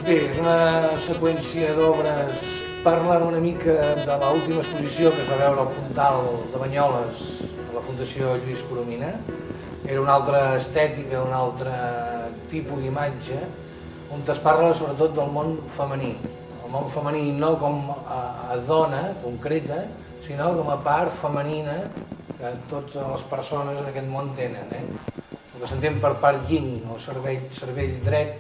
Bé, és una seqüència d'obres. Parlen una mica de l'última exposició que es va veure al Puntal de Banyoles de la Fundació Lluís Coromina. Era una altra estètica, un altre tipus d'imatge, on es parla sobretot del món femení. El món femení no com a dona concreta, sinó com a part femenina que totes les persones en aquest món tenen. El que s'entén per part yin, el cervell dret,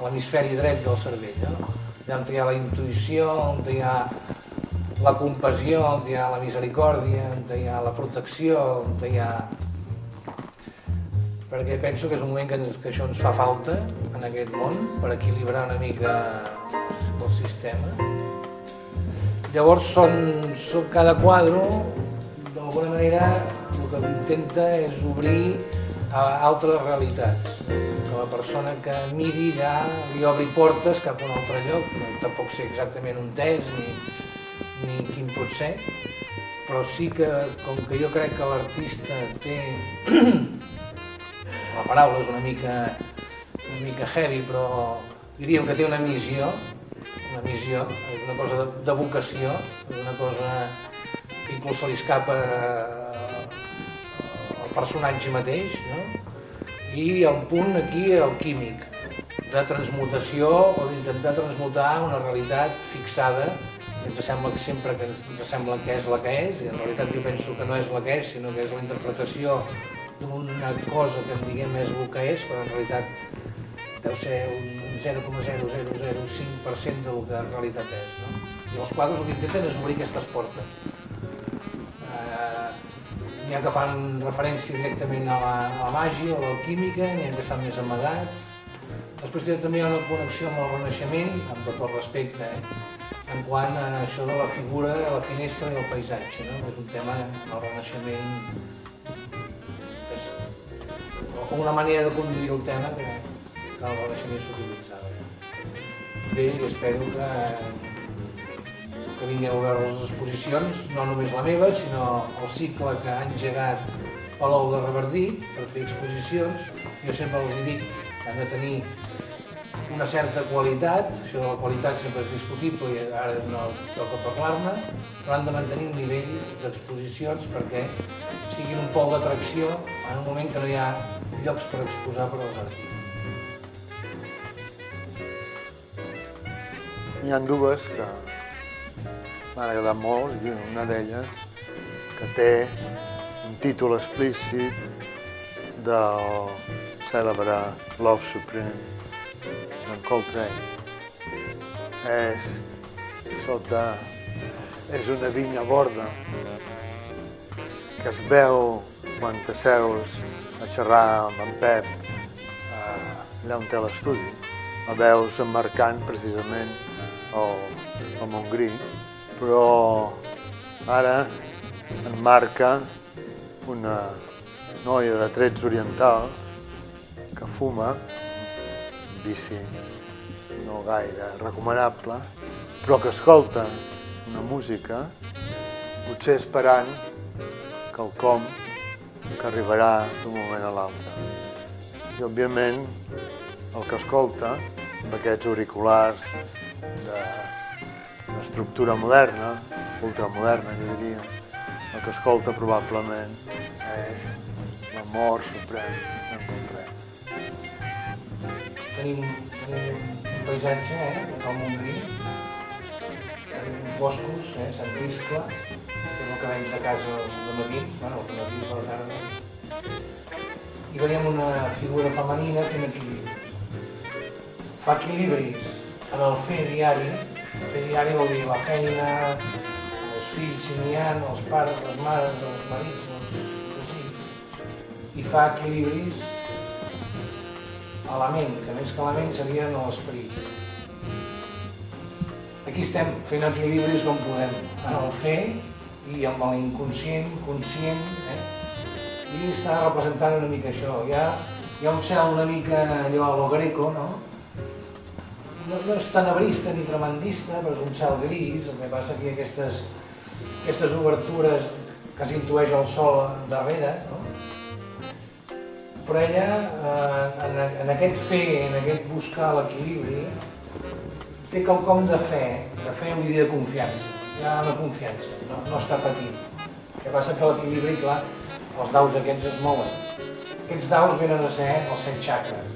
l'hemisferi dret del cervell. Allà on hi ha la intuïció, on hi ha la compassió, on hi ha la misericòrdia, on hi ha la protecció, on hi ha... Perquè penso que és un moment que això ens fa falta en aquest món per equilibrar una mica el sistema. Llavors cada quadre, d'alguna manera, el que intenta és obrir a altres realitats. Que la persona que miri allà li obri portes cap a un altre lloc, que tampoc sé exactament on és ni quin pot ser, però sí que, com que jo crec que l'artista té... La paraula és una mica heavy, però diríem que té una missió, és una cosa de vocació, és una cosa que inclús se li escapa al personatge mateix, no? I hi ha un punt aquí alquímic, de transmutació o d'intentar transmutar una realitat fixada que ens sembla sempre que és la que és, i en realitat jo penso que no és la que és, sinó que és la interpretació d'una cosa que en diguem és el que és, però en realitat deu ser un 0,0005% del que en realitat és. No? I els quadres el que intenten és obrir aquestes portes. N'hi ha que fan referència directament a la màgia, a l'alquímica, n'hi ha que estan més amagats. Després també hi ha una connexió amb el Renaixement, amb tot el respecte, en quant a això de la figura, la finestra i el paisatge, no? És un tema del Renaixement, una manera de conduir el tema que el Renaixement s'utilitzava. Bé, espero que vingueu a veure les exposicions, no només la meva, sinó el cicle que ha engegat Palou de Revardit per fer exposicions. Jo sempre els dic que han de tenir una certa qualitat, això de la qualitat sempre és discutible i ara no toca parlar-ne, però han de mantenir un nivell d'exposicions perquè siguin un pol d'atracció en un moment que no hi ha llocs per exposar per als artistes. N'hi ha dues que m'han agradat molt, i una d'elles que té un títol explícit del cèlebre Love Supreme d'en Coltrane. És una vinya borda que es veu quan t'asseus a xerrar amb en Pep allà on té l'estudi. La veus emmarcant precisament el Montgrí, però ara emmarca una noia de trets orientals que fuma, un vici no gaire recomanable, però que escolta una música, potser esperant quelcom que arribarà d'un moment a l'altre. I, òbviament, el que escolta, amb aquests auriculars d'estructura moderna, ultramoderna, jo diria, el que escolta probablement és l'amor suprem d'en Coltrane. Tenim un paisatge, el Montgrí, tenim boscos, Sant Priscle, que és el que veig de casa de matí, el que matí a la tarda, i veiem una figura femenina fent equilibris. Fa equilibris en el fer diari. El fer diari vol dir la feina, els fills, si n'hi ha, els pares, les mares, els marits, que sigui. I fa equilibris a la ment, que més que la ment serien l'esperit. Aquí estem fent equilibris com podem, en el fer i amb l'inconscient, conscient, i està representant una mica això. Hi ha un cel una mica allò a lo greco, no? No és tenebrista ni tremendista, però és un cel gris, el que passa que hi ha aquestes obertures que s'intueix el sol darrere, no? Però ella, en aquest fer, en aquest buscar l'equilibri, té quelcom de fe vull dir de confiança. Hi ha una confiança, no està patint. El que passa que l'equilibri, clar, els daus aquests es mouen. Aquests daus venen a ser els 7 xacres,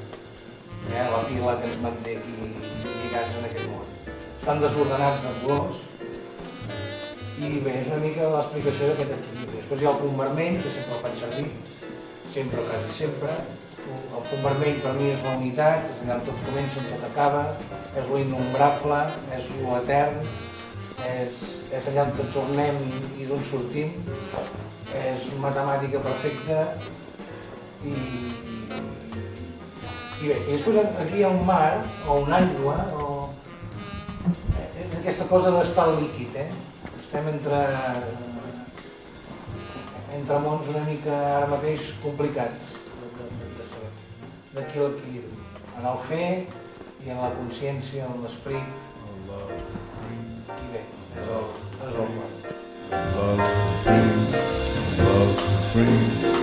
la pila que ens manté aquí lligats en aquest món. Estan desordenats de colors i bé, és una mica l'explicació d'aquest equilibri. Després hi ha el punt vermell, que sempre el faig servir, sempre o quasi sempre. El punt vermell per mi és la unitat, és allà on tot comença, on tot acaba, és lo innombrable, és lo etern, és allà on tornem i d'on sortim, és matemàtica perfecta i bé, i després aquí hi ha un mar o una aigua, és aquesta cosa d'estar líquid, estem entre mons una mica ara mateix complicats de saber. D'aquí l'equilibri, en el fer i en la consciència, en l'esperit. I bé, és el quart. Love supreme, love supreme.